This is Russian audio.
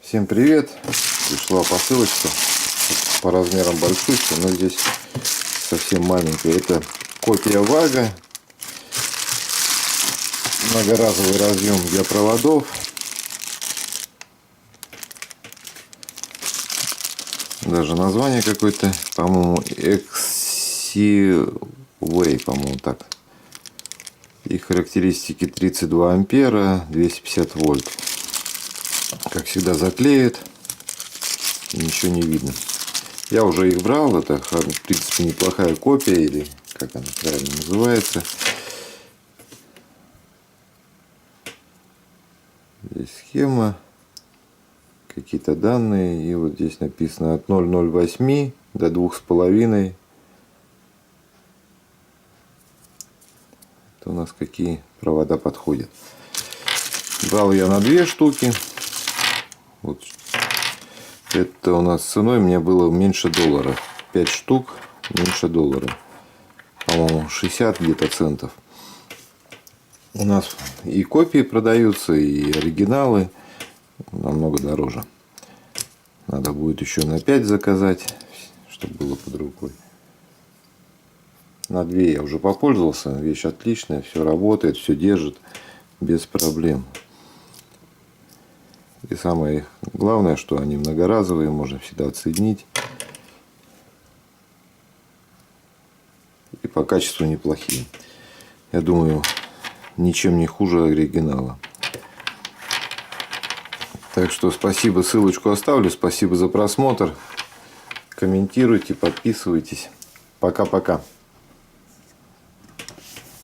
Всем привет! Пришла посылочка по размерам большущая, но здесь совсем маленькая. Это копия Вага, многоразовый разъем для проводов. Даже название какое-то, по-моему, Exi-Way, по-моему, так. И характеристики 32 ампера, 250 вольт. Как всегда заклеят, и ничего не видно. Я уже их брал, это в принципе неплохая копия, или как она правильно называется. Здесь схема, какие-то данные, и вот здесь написано от 0,08 до 2,5. Это у нас какие провода подходят. Брал я на 2 штуки. Вот. Это у нас ценой мне было меньше $1. 5 штук меньше $1. По-моему, 60 где-то центов. У нас и копии продаются, и оригиналы намного дороже. Надо будет еще на 5 заказать, чтобы было под рукой. На 2 я уже попользовался. Вещь отличная, все работает, все держит без проблем. И самое главное, что они многоразовые, можно всегда отсоединить. И по качеству неплохие. Я думаю, ничем не хуже оригинала. Так что спасибо, ссылочку оставлю. Спасибо за просмотр. Комментируйте, подписывайтесь. Пока-пока.